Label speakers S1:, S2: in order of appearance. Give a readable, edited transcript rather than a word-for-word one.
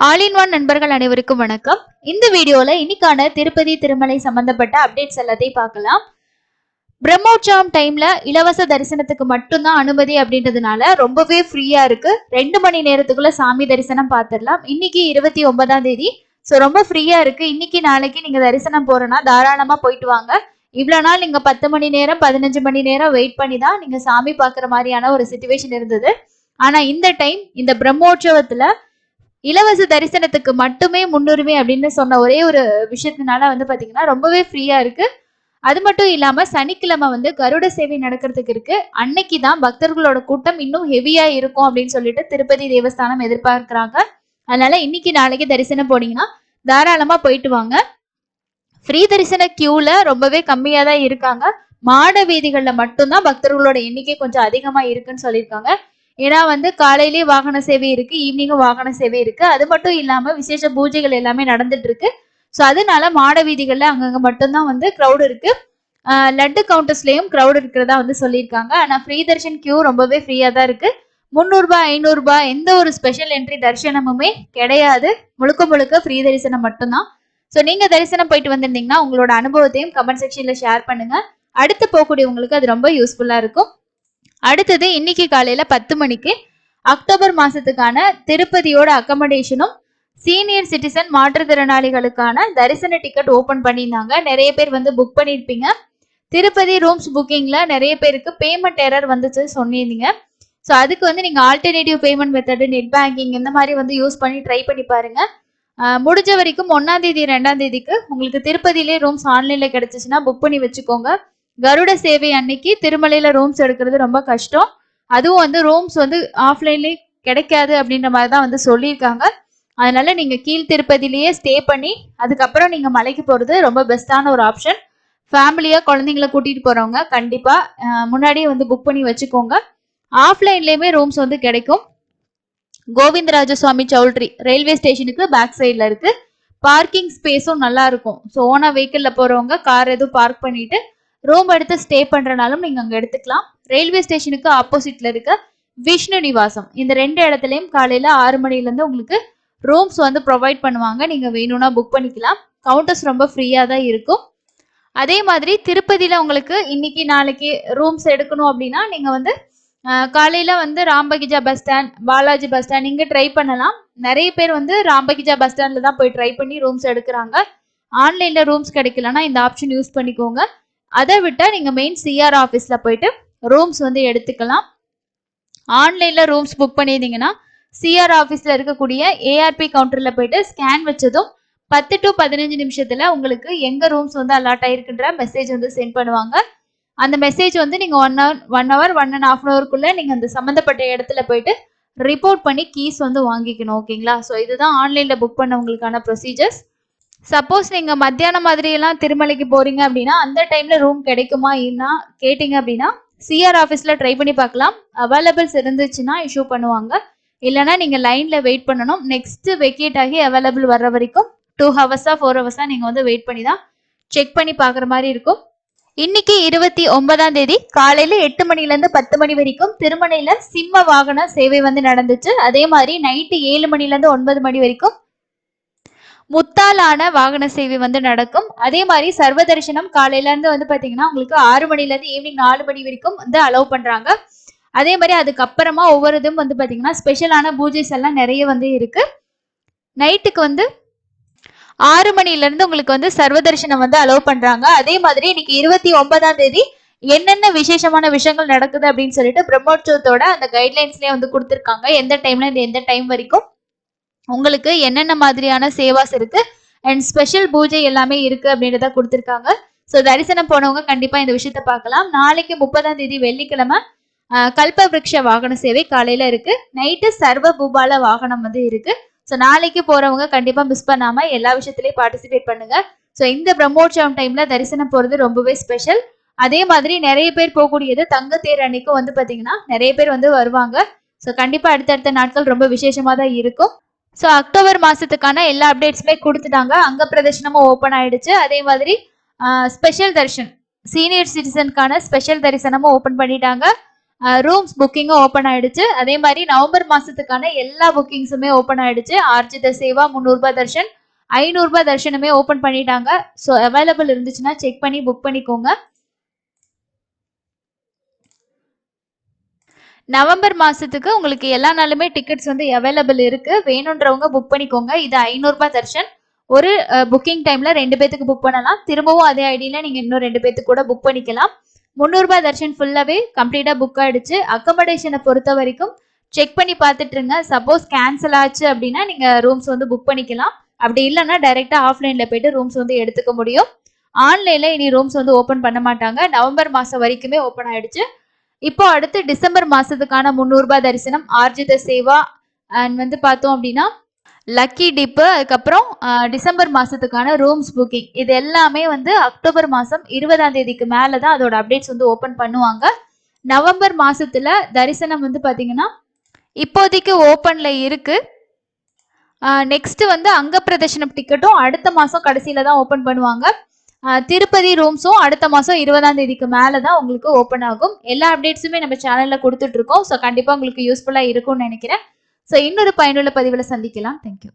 S1: All in one நண்பர்கள் அனைவருக்கும் வணக்கம். இந்த வீடியோல இன்னைக்கான திருப்பதி திருமலை சம்பந்தப்பட்ட அப்டேட்ஸ் எல்லாத்தையும் பார்க்கலாம். பிரம்மோற்சவம் டைம்ல இலவச தரிசனத்துக்கு மட்டும்தான் அனுமதி அப்படின்றதுனால ரொம்பவே ஃப்ரீயா இருக்கு. 2 மணி நேரத்துக்குள்ள சாமி தரிசனம் பார்த்துடலாம். இன்னைக்கு 29ஆம் தேதி. ரொம்ப ஃப்ரீயா இருக்கு. இன்னைக்கு நாளைக்கு நீங்க தரிசனம் போறனா தாராளமா போயிட்டு வாங்க. இவ்வளவு நாள் நீங்க 10 மணி நேரம் 15 மணி நேரம் வெயிட் பண்ணி தான் நீங்க சாமி பார்க்குற மாதிரியான ஒரு சிச்சுவேஷன் இருந்தது. ஆனா இந்த டைம் இந்த பிரம்மோற்சவத்துல இலவச தரிசனத்துக்கு மட்டுமே முன்னுரிமை அப்படின்னு சொன்ன ஒரே ஒரு விஷயத்தினால பாத்தீங்கன்னா ரொம்பவே ஃப்ரீயா இருக்கு. அது மட்டும் இல்லாம சனிக்கிழமை கருட சேவை நடக்கிறதுக்கு இருக்கு. அன்னைக்கு தான் பக்தர்களோட கூட்டம் இன்னும் ஹெவியா இருக்கும் அப்படின்னு சொல்லிட்டு திருப்பதி தேவஸ்தானம் எதிர்பார்க்கிறாங்க. அதனால இன்னைக்கு நாளைக்கு தரிசனம் போனீங்கன்னா தாராளமா போயிட்டு வாங்க. ஃப்ரீ தரிசன கியூல ரொம்பவே கம்மியா தான் இருக்காங்க. மாட வீதிகள்ல மட்டும்தான் பக்தர்களோட எண்ணிக்கை கொஞ்சம் அதிகமா இருக்குன்னு சொல்லியிருக்காங்க. ஏன்னா காலையிலேயே வாகன சேவை இருக்கு, ஈவினிங்கும் வாகன சேவை இருக்கு. அது மட்டும் இல்லாம விசேஷ பூஜைகள் எல்லாமே நடந்துட்டு இருக்கு. ஸோ அதனால மாட வீதிகள்ல அங்கங்க மட்டும்தான் கிரௌட் இருக்கு. லட்டு கவுண்டர்ஸ்லயும் கிரௌட் இருக்கிறதா சொல்லியிருக்காங்க. ஆனா ஃப்ரீ தர்ஷன் கியூ ரொம்பவே ஃப்ரீயா தான் இருக்கு. 300 ரூபாய் 500 ரூபாய் எந்த ஒரு ஸ்பெஷல் என்ட்ரி தரிசனமுமே கிடையாது. முழுக்க முழுக்க ஃப்ரீ தரிசனம் மட்டும்தான். ஸோ நீங்க தரிசனம் போயிட்டு வந்திருந்தீங்கன்னா உங்களோட அனுபவத்தையும் கமெண்ட் செக்ஷன்ல ஷேர் பண்ணுங்க. அடுத்து போகக்கூடியவங்களுக்கு அது ரொம்ப யூஸ்ஃபுல்லா இருக்கும். அடுத்தது இன்னைக்கு காலையில 10 மணிக்கு அக்டோபர் மாசத்துக்கான திருப்பதியோட அக்கமடேஷனும் சீனியர் சிட்டிசன் மாற்றுத்திறனாளிகளுக்கான தரிசன டிக்கெட் ஓபன் பண்ணியிருந்தாங்க. நிறைய பேர் புக் பண்ணியிருப்பீங்க. திருப்பதி ரூம்ஸ் புக்கிங்ல நிறைய பேருக்கு பேமெண்ட் எரர் வந்துச்சு சொன்னீங்க. ஸோ அதுக்கு நீங்க alternative payment method, net banking இந்த மாதிரி யூஸ் பண்ணி ட்ரை பண்ணி பாருங்க. முடிஞ்ச வரைக்கும் 1ஆம் தேதி 2ஆம் தேதிக்கு உங்களுக்கு திருப்பதியிலே ரூம்ஸ் ஆன்லைன்ல கிடைச்சிச்சுன்னா புக் பண்ணி வச்சுக்கோங்க. கருட சேவை அன்னைக்கு திருமலையில ரூம்ஸ் எடுக்கிறது ரொம்ப கஷ்டம். அதுவும் ரூம்ஸ் ஆஃப்லைன்லயே கிடைக்காது அப்படின்ற மாதிரி தான் சொல்லியிருக்காங்க. அதனால நீங்க கீழ் திருப்பதியிலேயே ஸ்டே பண்ணி அதுக்கப்புறம் நீங்க மலைக்கு போறது ரொம்ப பெஸ்டான ஒரு ஆப்ஷன். ஃபேமிலியா குழந்தைங்களை கூட்டிட்டு போறவங்க கண்டிப்பா முன்னாடியே புக் பண்ணி வச்சுக்கோங்க. ஆஃப்லைன்லயுமே ரூம்ஸ் கிடைக்கும். கோவிந்தராஜ சுவாமி சௌல்ட்ரி ரயில்வே ஸ்டேஷனுக்கு பேக் சைட்ல இருக்கு. பார்க்கிங் ஸ்பேஸும் நல்லா இருக்கும். ஸோ ஓனா வெஹிக்கிள்ல போறவங்க கார் எதுவும் பார்க் பண்ணிட்டு ரூம் எடுத்து ஸ்டே பண்றனாலும் நீங்க அங்க எடுத்துக்கலாம். ரயில்வே ஸ்டேஷனுக்கு ஆப்போசிட்ல இருக்க விஷ்ணு நிவாசம் இந்த 2 இடத்துலயும் காலையில 6 மணில இருந்து உங்களுக்கு ரூம்ஸ் ப்ரொவைட் பண்ணுவாங்க. நீங்க வேணும்னா புக் பண்ணிக்கலாம். கவுண்டர்ஸ் ரொம்ப ஃப்ரீயா தான் இருக்கும். அதே மாதிரி திருப்பதியில உங்களுக்கு இன்னைக்கு நாளைக்கு ரூம்ஸ் எடுக்கணும் அப்படின்னா நீங்க காலையில ராம்பகிஜா bus stand, Balaji bus stand இங்க ட்ரை பண்ணலாம். நிறைய பேர் ராம்பகிஜா பஸ் ஸ்டாண்ட்ல தான் போய் ட்ரை பண்ணி ரூம்ஸ் எடுக்கிறாங்க. ஆன்லைன்ல ரூம்ஸ் கிடைக்கலன்னா இந்த ஆப்ஷன் யூஸ் பண்ணிக்கோங்க. அதை விட்டா நீங்க மெயின் சிஆர் ஆஃபீஸ்ல போயிட்டு ரூம்ஸ் எடுத்துக்கலாம். ஆன்லைன்ல ரூம்ஸ் புக் பண்ணியிருந்தீங்கன்னா சிஆர் ஆஃபீஸ்ல இருக்கக்கூடிய ஏஆர்பி கவுண்டர்ல போயிட்டு ஸ்கேன் வச்சதும் 10 to 15 நிமிஷத்துல உங்களுக்கு எங்க ரூம்ஸ் அலாட் ஆயிருக்குன்ற மெசேஜ் சென்ட் பண்ணுவாங்க. அந்த மெசேஜ் நீங்க 1 hour 1.5 hourக்குள்ள நீங்க அந்த சம்பந்தப்பட்ட இடத்துல போயிட்டு ரிப்போர்ட் பண்ணி கீஸ் வாங்கிக்கணும். ஓகேங்களா? ஸோ இதுதான் ஆன்லைன்ல புக் பண்ணவங்களுக்கான ப்ரொசீஜர்ஸ். சப்போஸ் நீங்க மத்தியானம் மாதிரி எல்லாம் திருமலைக்கு போறீங்க அப்படின்னா அந்த டைம்ல ரூம் கிடைக்குமா கேட்டீங்க அப்படின்னா சிஆர் ஆஃபீஸ்ல ட்ரை பண்ணி பார்க்கலாம். அவைலபிள்ஸ் இருந்துச்சுன்னா இஷ்யூ பண்ணுவாங்க. இல்லைன்னா நீங்க லைன்ல வெயிட் பண்ணணும். நெக்ஸ்ட் வெக்கேட் ஆகி அவைலபிள் வர்ற வரைக்கும் 2 hours 4 hours நீங்க வெயிட் பண்ணி தான் செக் பண்ணி பாக்குற மாதிரி இருக்கும். இன்னைக்கு 29ஆம் தேதி காலையில 8 மணில இருந்து 10 மணி வரைக்கும் திருமலையில சிம்ம வாகன சேவை நடந்துச்சு. அதே மாதிரி நைட்டு 7 மணில இருந்து 9 மணி வரைக்கும் முத்தாலான வாகன சேவை நடக்கும். அதே மாதிரி சர்வ தரிசனம் காலையில இருந்து பாத்தீங்கன்னா உங்களுக்கு 6 மணில இருந்து ஈவினிங் 4 மணி வரைக்கும் அலோவ் பண்றாங்க. அதே மாதிரி அதுக்கப்புறமா ஒவ்வொரு இதுவும் பாத்தீங்கன்னா ஸ்பெஷலான பூஜைஸ் எல்லாம் நிறைய இருக்கு. நைட்டுக்கு 6 மணில இருந்து உங்களுக்கு சர்வ தரிசனம் அலோவ் பண்றாங்க. அதே மாதிரி இன்னைக்கு 29ஆம் தேதி என்னென்ன விசேஷமான விஷயங்கள் நடக்குது அப்படின்னு சொல்லிட்டு பிரம்மோற்சவத்தோட அந்த கைட்லைன்ஸ்லயே கொடுத்திருக்காங்க. எந்த டைம்ல இருந்து எந்த டைம் வரைக்கும் உங்களுக்கு என்னென்ன மாதிரியான சேவாஸ் இருக்கு அண்ட் ஸ்பெஷல் பூஜை எல்லாமே இருக்கு அப்படின்றத கொடுத்திருக்காங்க. ஸோ தரிசனம் போனவங்க கண்டிப்பா இந்த விஷயத்த பார்க்கலாம். நாளைக்கு 30ஆம் தேதி வெள்ளிக்கிழமை கல்ப விருட்ச வாகன சேவை காலையில இருக்கு. நைட்டு சர்வ பூபால வாகனம் இருக்கு. ஸோ நாளைக்கு போறவங்க கண்டிப்பா மிஸ் பண்ணாம எல்லா விஷயத்திலயும் பார்ட்டிசிபேட் பண்ணுங்க. ஸோ இந்த பிரம்மோற்சவம் டைம்ல தரிசனம் போறது ரொம்பவே ஸ்பெஷல். அதே மாதிரி நிறைய பேர் போகக்கூடியது தங்கத்தேர் அன்னைக்கும் பாத்தீங்கன்னா நிறைய பேர் வருவாங்க. ஸோ கண்டிப்பா அடுத்தடுத்த நாட்கள் ரொம்ப விசேஷமா தான் இருக்கும். ஸோ அக்டோபர் மாசத்துக்கான எல்லா அப்டேட்ஸுமே கொடுத்துட்டாங்க. அங்க பிரதர்ஷனமும் ஓப்பன் ஆயிடுச்சு. அதே மாதிரி ஸ்பெஷல் தரிசனம் சீனியர் சிட்டிசனுக்கான ஸ்பெஷல் தரிசனமும் ஓப்பன் பண்ணிட்டாங்க. ரூம்ஸ் புக்கிங்கும் ஓப்பன் ஆயிடுச்சு. அதே மாதிரி நவம்பர் மாசத்துக்கான எல்லா புக்கிங்ஸுமே ஓப்பன் ஆயிடுச்சு. ஆர்ஜித சேவா, 300 ரூபாய் தர்ஷன், 500 ரூபாய் தர்ஷனுமே ஓப்பன் பண்ணிட்டாங்க. ஸோ அவைலபிள் இருந்துச்சுன்னா செக் பண்ணி புக் பண்ணிக்கோங்க. நவம்பர் மாசத்துக்கு உங்களுக்கு எல்லா நாளுமே டிக்கெட்ஸ் வந்து அவைலபிள் இருக்கு. வேணுன்றவங்க புக் பண்ணிக்கோங்க. இது 500 ரூபாய் தர்ஷன். ஒரு புக்கிங் டைம்ல 2 பேத்துக்கு புக் பண்ணலாம். திரும்பவும் அதே ஐடியில நீங்க இன்னும் 2 பேத்துக்கு கூட புக் பண்ணிக்கலாம். 300 ரூபாய் தர்ஷன் ஃபுல்லாவே கம்ப்ளீட்டா புக் ஆயிடுச்சு. அக்கமடேஷனை பொறுத்த வரைக்கும் செக் பண்ணி பார்த்துட்டு இருங்க. சப்போஸ் கேன்சல் ஆச்சு அப்படின்னா நீங்க ரூம்ஸ் வந்து புக் பண்ணிக்கலாம். அப்படி இல்லைன்னா டைரக்டா ஆஃப்லைன்ல போயிட்டு ரூம்ஸ் வந்து எடுத்துக்க முடியும். ஆன்லைன்ல இனி ரூம்ஸ் வந்து ஓப்பன் பண்ண மாட்டாங்க. நவம்பர் மாசம் வரைக்குமே ஓப்பன் ஆயிடுச்சு. இப்போ அடுத்து டிசம்பர் மாசத்துக்கான 300 ரூபாய் தரிசனம், ஆர்ஜித சேவா அண்ட் வந்து பார்த்தோம் அப்படின்னா லக்கி டிப்பு, அதுக்கப்புறம் டிசம்பர் மாசத்துக்கான ரூம்ஸ் புக்கிங், இது எல்லாமே வந்து அக்டோபர் மாசம் 20ஆம் தேதிக்கு மேல தான் அதோட அப்டேட்ஸ் வந்து ஓபன் பண்ணுவாங்க. நவம்பர் மாசத்துல தரிசனம் வந்து பாத்தீங்கன்னா இப்போதைக்கு ஓபன்ல இருக்கு. நெக்ஸ்ட் வந்து அங்க பிரதர்ஷனம் டிக்கெட்டும் அடுத்த மாசம் கடைசியில தான் ஓபன் பண்ணுவாங்க. திருப்பதி ரூம்ஸும் அடுத்த மாசம் 20ஆம் தேதிக்கு மேல தான் உங்களுக்கு ஓபன் ஆகும். எல்லா அப்டேட்ஸுமே நம்ம சேனல்ல கொடுத்துட்டு இருக்கோம். ஸோ கண்டிப்பா உங்களுக்கு யூஸ்ஃபுல்லா இருக்கும்னு நினைக்கிறேன். ஸோ இன்னொரு பயனுள்ள பதிவில் சந்திக்கலாம். தேங்க்யூ.